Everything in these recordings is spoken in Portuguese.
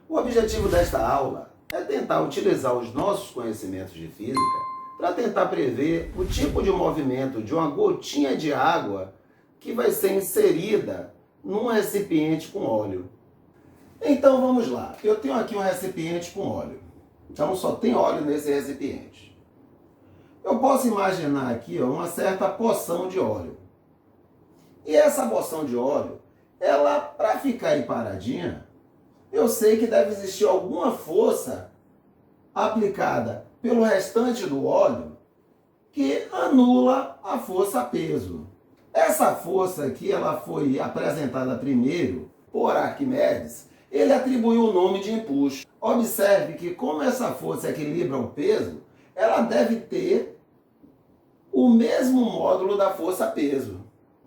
O objetivo desta aula é tentar utilizar os nossos conhecimentos de física para tentar prever o tipo de movimento de uma gotinha de água que vai ser inserida num recipiente com óleo. Então vamos lá, eu tenho aqui um recipiente com óleo, então só tem óleo nesse recipiente. Eu posso imaginar aqui uma certa porção de óleo. E essa porção de óleo, ela, para ficar aí paradinha, eu sei que deve existir alguma força aplicada pelo restante do óleo que anula a força peso. Essa força aqui, ela foi apresentada primeiro por Arquimedes. Ele atribuiu o nome de empuxo. Observe que como essa força equilibra o peso, ela deve ter o mesmo módulo da força peso.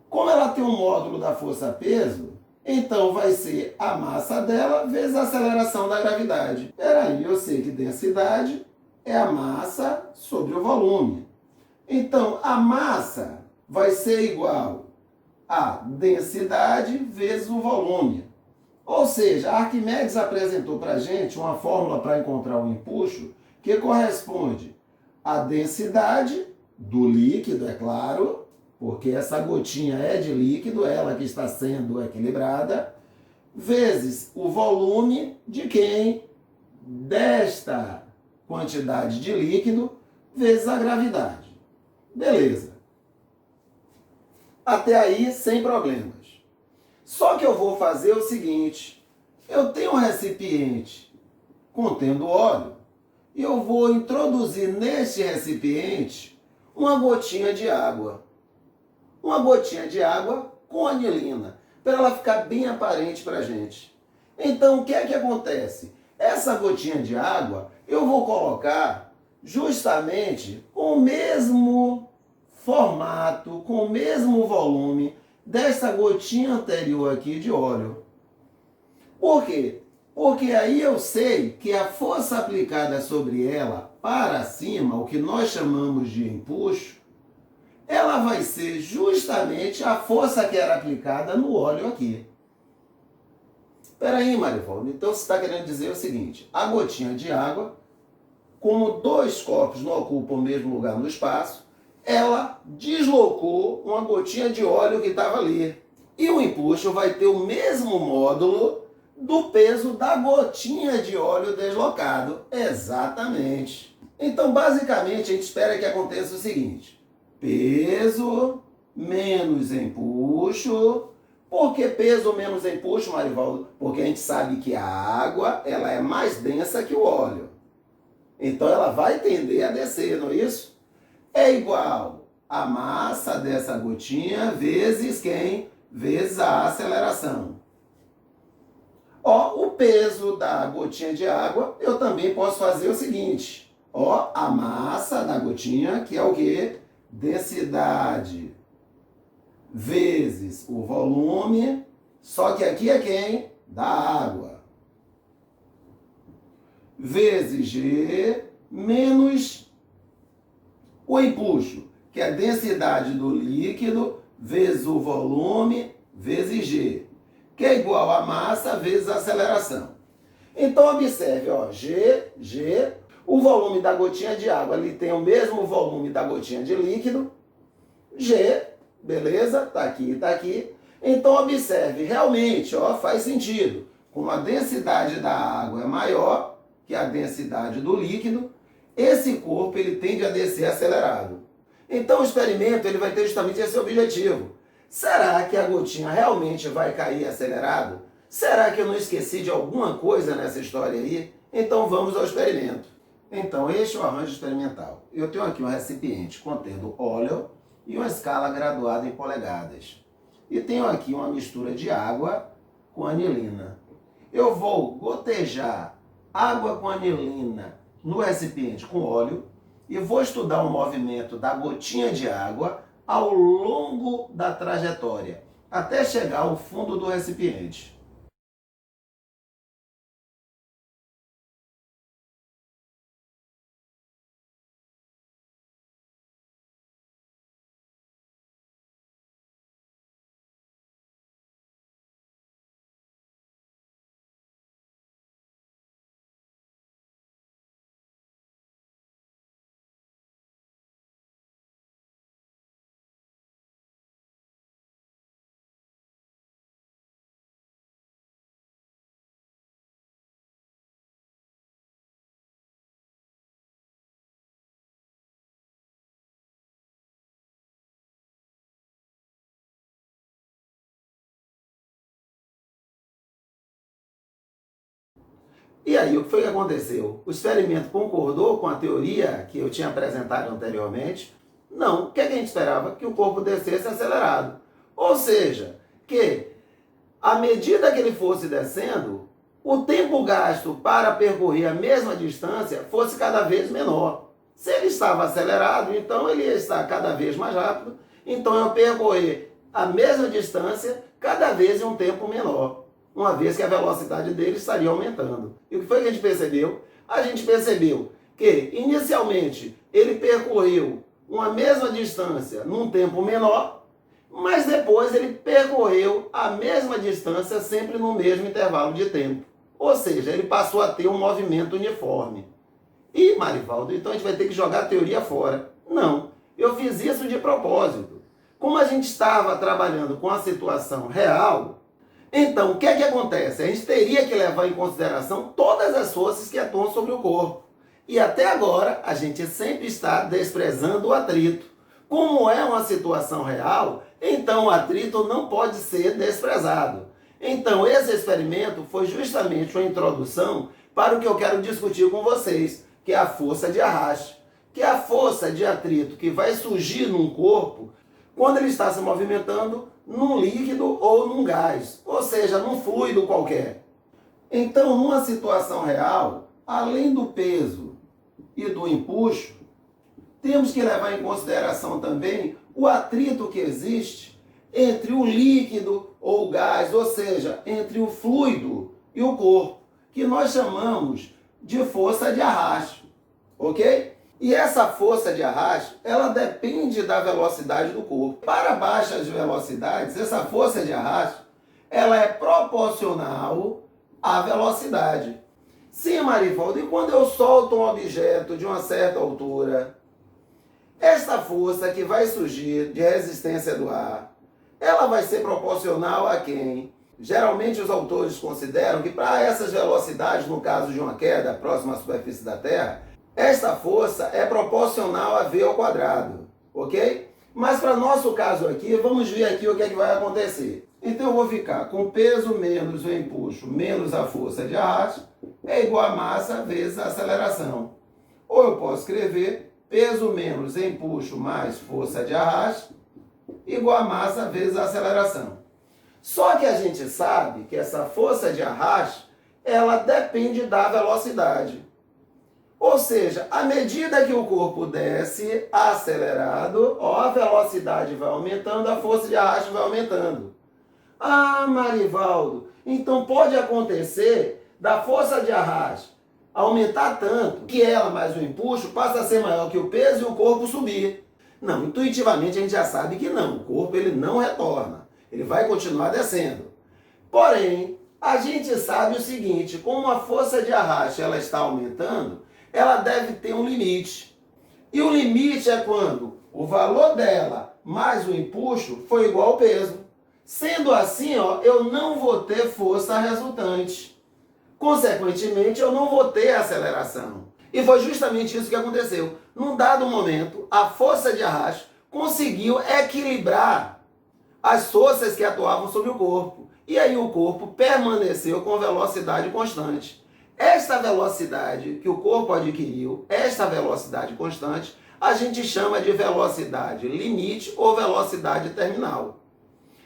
Como ela tem um módulo da força peso, então vai ser a massa dela vezes a aceleração da gravidade. Peraí, eu sei que densidade é a massa sobre o volume. Então, a massa vai ser igual a densidade vezes o volume. Ou seja, Arquimedes apresentou para a gente uma fórmula para encontrar o empuxo que corresponde à densidade do líquido, é claro, porque essa gotinha é de líquido, ela que está sendo equilibrada, vezes o volume de quem? Desta quantidade de líquido, vezes a gravidade. Beleza. Até aí, sem problemas. Só que eu vou fazer o seguinte, eu tenho um recipiente contendo óleo, e eu vou introduzir neste recipiente uma gotinha de água. Uma gotinha de água com anilina, para ela ficar bem aparente para a gente. Então, o que é que acontece? Essa gotinha de água eu vou colocar justamente com o mesmo formato, com o mesmo volume dessa gotinha anterior aqui de óleo. Por quê? Porque aí eu sei que a força aplicada sobre ela para cima, o que nós chamamos de empuxo, ela vai ser justamente a força que era aplicada no óleo aqui. Espera aí, Marivaldo, então você está querendo dizer o seguinte, a gotinha de água, como dois corpos não ocupam o mesmo lugar no espaço, ela deslocou uma gotinha de óleo que estava ali. E o empuxo vai ter o mesmo módulo do peso da gotinha de óleo deslocado. Exatamente. Então, basicamente, a gente espera que aconteça o seguinte. Peso menos empuxo. Por que peso menos empuxo, Marivaldo? Porque a gente sabe que a água ela é mais densa que o óleo. Então, ela vai tender a descer, não é isso? É igual a massa dessa gotinha vezes quem? Vezes a aceleração. Ó, o peso da gotinha de água, eu também posso fazer o seguinte. Ó, a massa da gotinha, que é o quê? Densidade vezes o volume, só que aqui é quem? Da água. Vezes G menos o empuxo, que é a densidade do líquido vezes o volume vezes G, que é igual a massa vezes a aceleração. Então observe, ó, G, o volume da gotinha de água ali tem o mesmo volume da gotinha de líquido, G, beleza? Tá aqui, tá aqui. Então observe, realmente, ó, faz sentido. Como a densidade da água é maior que a densidade do líquido, esse corpo ele tende a descer acelerado. Então o experimento ele vai ter justamente esse objetivo. Será que a gotinha realmente vai cair acelerado? Será que eu não esqueci de alguma coisa nessa história aí? Então vamos ao experimento. Então este é o arranjo experimental. Eu tenho aqui um recipiente contendo óleo e uma escala graduada em polegadas. E tenho aqui uma mistura de água com anilina. Eu vou gotejar água com anilina no recipiente com óleo e vou estudar o movimento da gotinha de água ao longo da trajetória, até chegar ao fundo do recipiente. E aí, o que foi que aconteceu? O experimento concordou com a teoria que eu tinha apresentado anteriormente? Não. O que, é que a gente esperava? Que o corpo descesse acelerado. Ou seja, que à medida que ele fosse descendo, o tempo gasto para percorrer a mesma distância fosse cada vez menor. Se ele estava acelerado, então ele ia estar cada vez mais rápido, então eu percorrer a mesma distância cada vez em um tempo menor, uma vez que a velocidade dele estaria aumentando. E o que foi que a gente percebeu? A gente percebeu que, inicialmente, ele percorreu uma mesma distância num tempo menor, mas depois ele percorreu a mesma distância sempre no mesmo intervalo de tempo. Ou seja, ele passou a ter um movimento uniforme. E, Marivaldo, então a gente vai ter que jogar a teoria fora. Não, eu fiz isso de propósito. Como a gente estava trabalhando com a situação real, então o que é que acontece? A gente teria que levar em consideração todas as forças que atuam sobre o corpo. E até agora a gente sempre está desprezando o atrito. Como é uma situação real, então o atrito não pode ser desprezado. Então esse experimento foi justamente uma introdução para o que eu quero discutir com vocês, que é a força de arraste, que é a força de atrito que vai surgir num corpo quando ele está se movimentando num líquido ou num gás, ou seja, num fluido qualquer. Então, numa situação real, além do peso e do empuxo, temos que levar em consideração também o atrito que existe entre o líquido ou o gás, ou seja, entre o fluido e o corpo, que nós chamamos de força de arraste, ok? E essa força de arraste, ela depende da velocidade do corpo. Para baixas velocidades, essa força de arraste, ela é proporcional à velocidade. Sim, Marivaldo, e quando eu solto um objeto de uma certa altura, esta força que vai surgir de resistência do ar, ela vai ser proporcional a quem? Geralmente os autores consideram que para essas velocidades, no caso de uma queda próxima à superfície da Terra, esta força é proporcional a v ao quadrado, ok? Mas para nosso caso aqui, vamos ver aqui o que é que vai acontecer. Então eu vou ficar com peso menos o empuxo menos a força de arraste é igual a massa vezes a aceleração. Ou eu posso escrever peso menos empuxo mais força de arraste igual a massa vezes a aceleração. Só que a gente sabe que essa força de arraste, ela depende da velocidade. Ou seja, à medida que o corpo desce acelerado, ó, a velocidade vai aumentando, a força de arraste vai aumentando. Ah, Marivaldo, então pode acontecer da força de arraste aumentar tanto que ela mais o empuxo passa a ser maior que o peso e o corpo subir. Não, intuitivamente a gente já sabe que não, o corpo ele não retorna, ele vai continuar descendo. Porém, a gente sabe o seguinte, como a força de arraste ela está aumentando, ela deve ter um limite. E o limite é quando o valor dela mais o empuxo foi igual ao peso. Sendo assim, ó, eu não vou ter força resultante. Consequentemente, eu não vou ter aceleração. E foi justamente isso que aconteceu. Num dado momento, a força de arraste conseguiu equilibrar as forças que atuavam sobre o corpo. E aí o corpo permaneceu com velocidade constante. Esta velocidade que o corpo adquiriu, esta velocidade constante, a gente chama de velocidade limite ou velocidade terminal.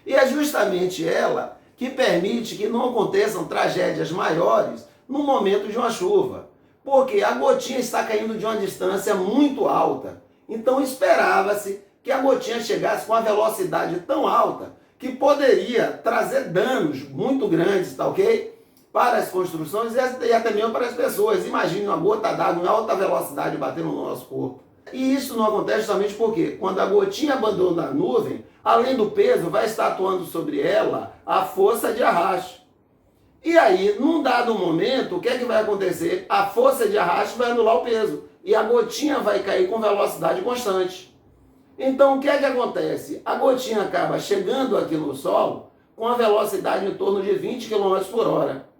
E é justamente ela que permite que não aconteçam tragédias maiores no momento de uma chuva, porque a gotinha está caindo de uma distância muito alta. Então esperava-se que a gotinha chegasse com uma velocidade tão alta que poderia trazer danos muito grandes, tá ok? Para as construções e até mesmo para as pessoas. Imagine uma gota d'água em alta velocidade batendo no nosso corpo. E isso não acontece justamente porque quando a gotinha abandona a nuvem, além do peso, vai estar atuando sobre ela a força de arraste. E aí, num dado momento, o que é que vai acontecer? A força de arraste vai anular o peso e a gotinha vai cair com velocidade constante. Então, o que é que acontece? A gotinha acaba chegando aqui no solo com a velocidade em torno de 20 km por hora.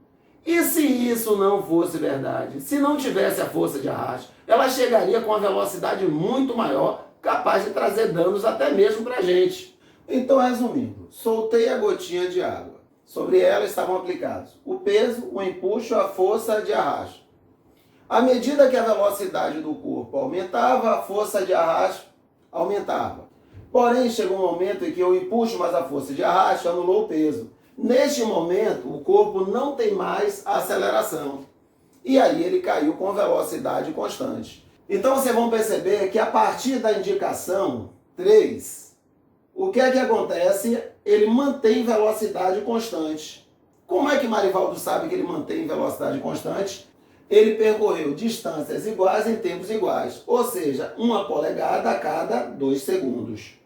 E se isso não fosse verdade? Se não tivesse a força de arraste, ela chegaria com uma velocidade muito maior, capaz de trazer danos até mesmo para a gente. Então, resumindo, soltei a gotinha de água. Sobre ela estavam aplicados o peso, o empuxo, a força de arrasto. À medida que a velocidade do corpo aumentava, a força de arrasto aumentava. Porém, chegou um momento em que o empuxo mais a força de arrasto anulou o peso. Neste momento, o corpo não tem mais aceleração. E aí ele caiu com velocidade constante. Então vocês vão perceber que a partir da indicação 3, o que é que acontece? Ele mantém velocidade constante. Como é que Marivaldo sabe que ele mantém velocidade constante? Ele percorreu distâncias iguais em tempos iguais, ou seja, 1 polegada a cada 2 segundos.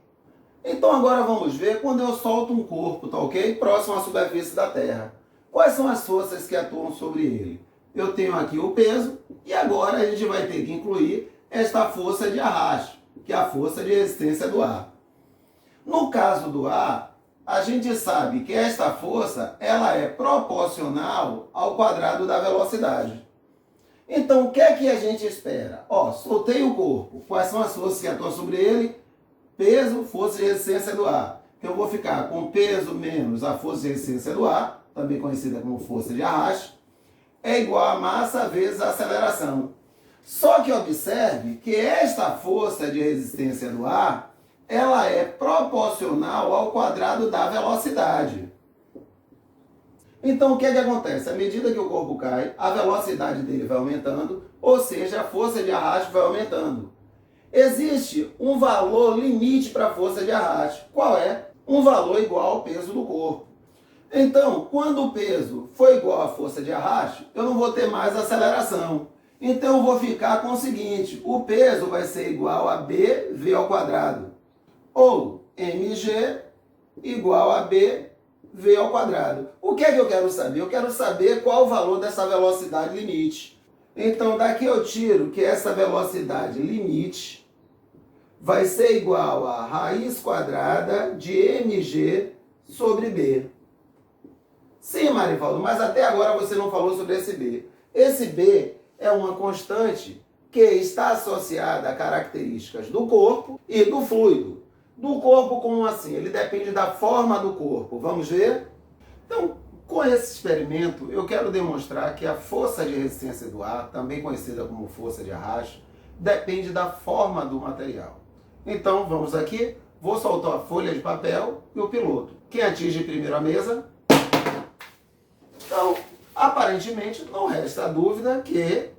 Então agora vamos ver quando eu solto um corpo, tá ok? Próximo à superfície da Terra. Quais são as forças que atuam sobre ele? Eu tenho aqui o peso e agora a gente vai ter que incluir esta força de arrasto, que é a força de resistência do ar. No caso do ar, a gente sabe que esta força ela é proporcional ao quadrado da velocidade. Então, o que é que a gente espera? Soltei o corpo. Quais são as forças que atuam sobre ele? Peso, força de resistência do ar. Então, eu vou ficar com peso menos a força de resistência do ar, também conhecida como força de arrasto, é igual a massa vezes a aceleração. Só que observe que esta força de resistência do ar, ela é proporcional ao quadrado da velocidade. Então, o que é que acontece? À medida que o corpo cai, a velocidade dele vai aumentando, ou seja, a força de arrasto vai aumentando. Existe um valor limite para a força de arrasto. Qual é? Um valor igual ao peso do corpo. Então, quando o peso for igual à força de arrasto, eu não vou ter mais aceleração. Então, eu vou ficar com o seguinte, o peso vai ser igual a bv ao quadrado, ou mg igual a bv ao quadrado. O que é que eu quero saber? Eu quero saber qual o valor dessa velocidade limite. Então, daqui eu tiro que essa velocidade limite vai ser igual a raiz quadrada de mg sobre b. Sim, Marivaldo, mas até agora você não falou sobre esse b. Esse b é uma constante que está associada a características do corpo e do fluido. Do corpo, como assim? Ele depende da forma do corpo. Vamos ver? Então, com esse experimento, eu quero demonstrar que a força de resistência do ar, também conhecida como força de arrasto, depende da forma do material. Então, vamos aqui. Vou soltar a folha de papel e o piloto. Quem atinge primeiro a mesa? Então, aparentemente, não resta dúvida que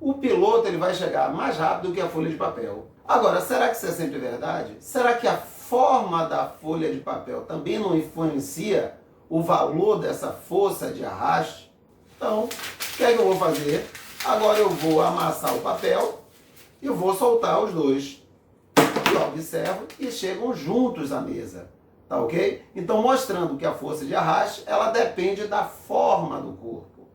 o piloto ele vai chegar mais rápido que a folha de papel. Agora, será que isso é sempre verdade? Será que a forma da folha de papel também não influencia o valor dessa força de arrasto? Então, o que é que eu vou fazer? Agora eu vou amassar o papel e eu vou soltar os dois. E observo que chegam juntos à mesa. Tá ok? Então, mostrando que a força de arrasto, ela depende da forma do corpo.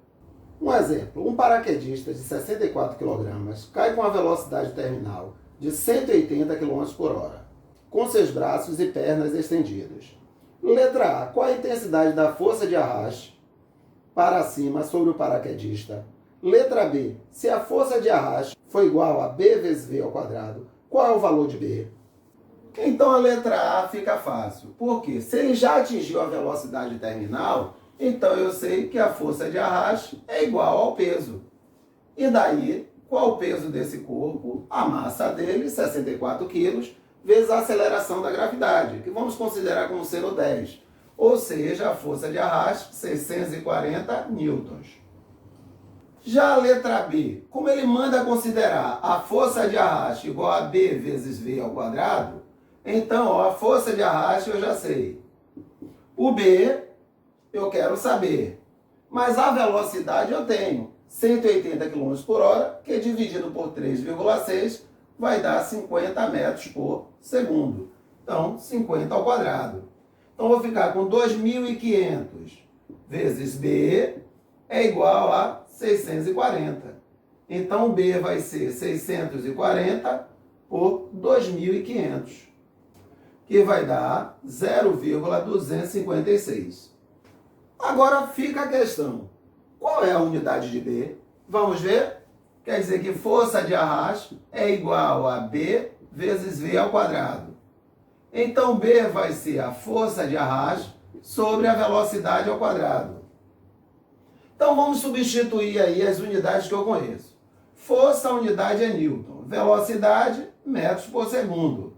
Um exemplo, um paraquedista de 64 kg cai com a velocidade terminal de 180 km por hora, com seus braços e pernas estendidos. Letra A. Qual a intensidade da força de arrasto para cima sobre o paraquedista? Letra B. Se a força de arrasto for igual a B vezes V ao quadrado, qual é o valor de B? Então a letra A fica fácil. Por quê? Se ele já atingiu a velocidade terminal, então eu sei que a força de arrasto é igual ao peso. E daí, qual o peso desse corpo? A massa dele, 64 kg, vezes a aceleração da gravidade, que vamos considerar como sendo 10. Ou seja, a força de arrasto, 640 newtons. Já a letra B, como ele manda considerar a força de arrasto igual a B vezes V ao quadrado, então a força de arrasto eu já sei. O B eu quero saber. Mas a velocidade eu tenho. 180 km por hora, que dividido por 3,6 vai dar 50 metros por segundo. Então, 50 ao quadrado. Então, vou ficar com 2.500 vezes B é igual a 640. Então, B vai ser 640 por 2.500, que vai dar 0,256. Agora fica a questão. Qual é a unidade de B? Vamos ver? Quer dizer que força de arrasto é igual a B vezes V ao quadrado. Então, B vai ser a força de arrasto sobre a velocidade ao quadrado. Então vamos substituir aí as unidades que eu conheço. Força, a unidade é Newton. Velocidade, metros por segundo.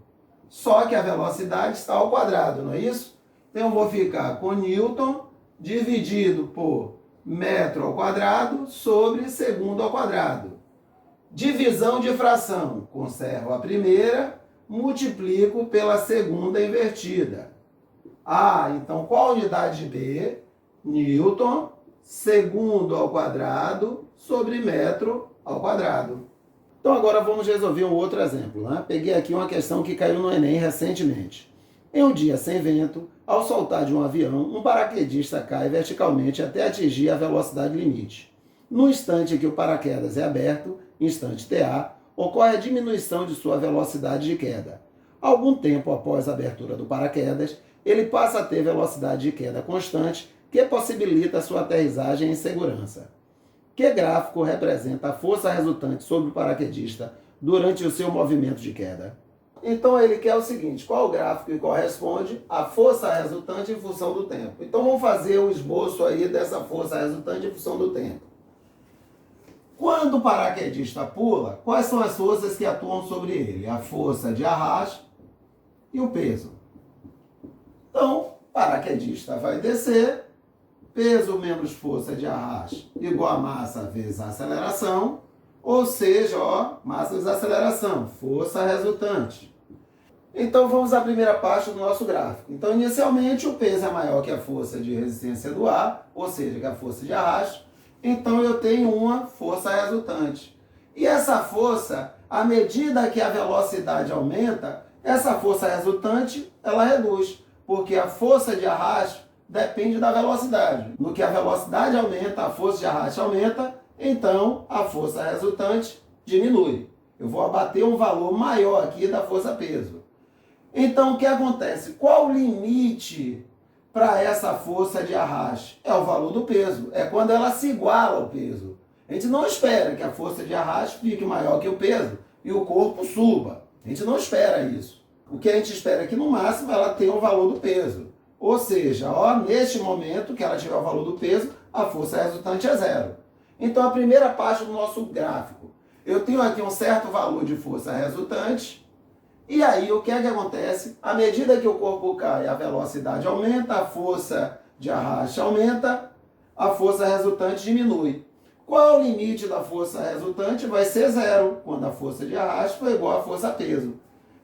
Só que a velocidade está ao quadrado, não é isso? Então eu vou ficar com Newton dividido por metro ao quadrado sobre segundo ao quadrado. Divisão de fração. Conservo a primeira, multiplico pela segunda invertida. Então qual a unidade de B? Newton, segundo ao quadrado sobre metro ao quadrado. Então agora vamos resolver um outro exemplo, né? Peguei aqui uma questão que caiu no Enem recentemente. Em um dia sem vento, ao soltar de um avião, um paraquedista cai verticalmente até atingir a velocidade limite. No instante em que o paraquedas é aberto, instante TA, ocorre a diminuição de sua velocidade de queda. Algum tempo após a abertura do paraquedas, ele passa a ter velocidade de queda constante, que possibilita sua aterrissagem em segurança. Que gráfico representa a força resultante sobre o paraquedista durante o seu movimento de queda? Então ele quer o seguinte, qual o gráfico que corresponde à força resultante em função do tempo? Então vamos fazer o esboço aí dessa força resultante em função do tempo. Quando o paraquedista pula, quais são as forças que atuam sobre ele? A força de arrasto e o peso. Então, o paraquedista vai descer, peso menos força de arrasto igual a massa vezes a aceleração, ou seja, massa vezes aceleração, força resultante. Então vamos à primeira parte do nosso gráfico. Então inicialmente o peso é maior que a força de resistência do ar, ou seja, que a força de arrasto, então eu tenho uma força resultante. E essa força, à medida que a velocidade aumenta, essa força resultante, ela reduz, porque a força de arrasto depende da velocidade. No que a velocidade aumenta, a força de arrasto aumenta, então a força resultante diminui. Eu vou abater um valor maior aqui da força-peso. Então o que acontece? Qual o limite para essa força de arrasto? É o valor do peso. É quando ela se iguala ao peso. A gente não espera que a força de arrasto fique maior que o peso e o corpo suba. A gente não espera isso. O que a gente espera é que no máximo ela tenha o valor do peso. Ou seja, neste momento que ela tiver o valor do peso, a força resultante é zero. Então a primeira parte do nosso gráfico, eu tenho aqui um certo valor de força resultante, e aí o que é que acontece? À medida que o corpo cai, a velocidade aumenta, a força de arrasto aumenta, a força resultante diminui. Qual é o limite da força resultante? Vai ser zero, quando a força de arrasto for igual à força-peso.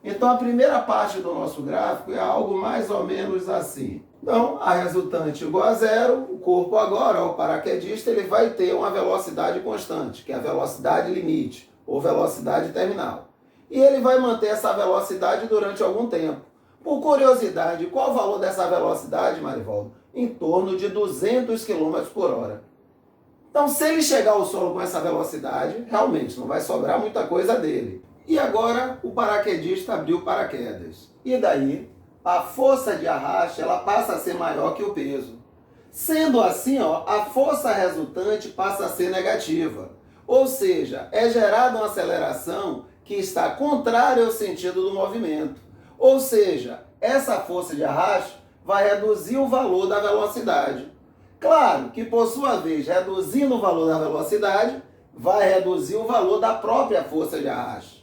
Então a primeira parte do nosso gráfico é algo mais ou menos assim. Então a resultante igual a zero, o corpo agora, o paraquedista, ele vai ter uma velocidade constante, que é a velocidade limite, ou velocidade terminal. E ele vai manter essa velocidade durante algum tempo. Por curiosidade, qual o valor dessa velocidade, Marivaldo? Em torno de 200 km por hora. Então, se ele chegar ao solo com essa velocidade, realmente não vai sobrar muita coisa dele. E agora o paraquedista abriu o paraquedas. E daí, a força de arrasto ela passa a ser maior que o peso. Sendo assim, a força resultante passa a ser negativa. Ou seja, é gerada uma aceleração que está contrária ao sentido do movimento. Ou seja, essa força de arrasto vai reduzir o valor da velocidade. Claro que, por sua vez, reduzindo o valor da velocidade, vai reduzir o valor da própria força de arrasto.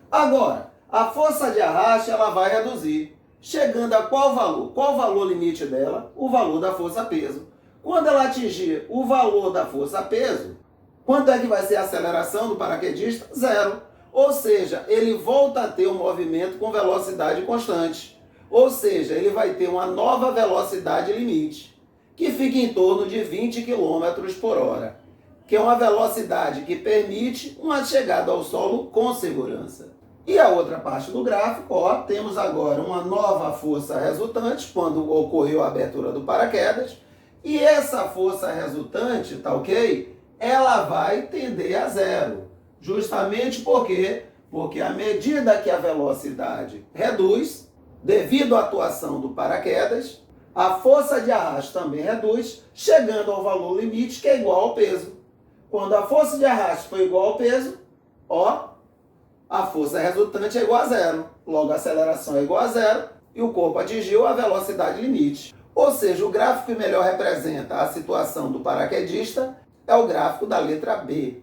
Agora, a força de arrasto ela vai reduzir, chegando a qual valor? Qual o valor limite dela? O valor da força-peso. Quando ela atingir o valor da força-peso, quanto é que vai ser a aceleração do paraquedista? Zero. Ou seja, ele volta a ter um movimento com velocidade constante. Ou seja, ele vai ter uma nova velocidade limite, que fica em torno de 20 km por hora, que é uma velocidade que permite uma chegada ao solo com segurança. E a outra parte do gráfico, temos agora uma nova força resultante, quando ocorreu a abertura do paraquedas, e essa força resultante, tá ok? Ela vai tender a zero. Justamente por quê? Porque à medida que a velocidade reduz, devido à atuação do paraquedas, a força de arrasto também reduz, chegando ao valor limite, que é igual ao peso. Quando a força de arrasto for igual ao peso, a força resultante é igual a zero. Logo, a aceleração é igual a zero e o corpo atingiu a velocidade limite. Ou seja, o gráfico que melhor representa a situação do paraquedista é o gráfico da letra B.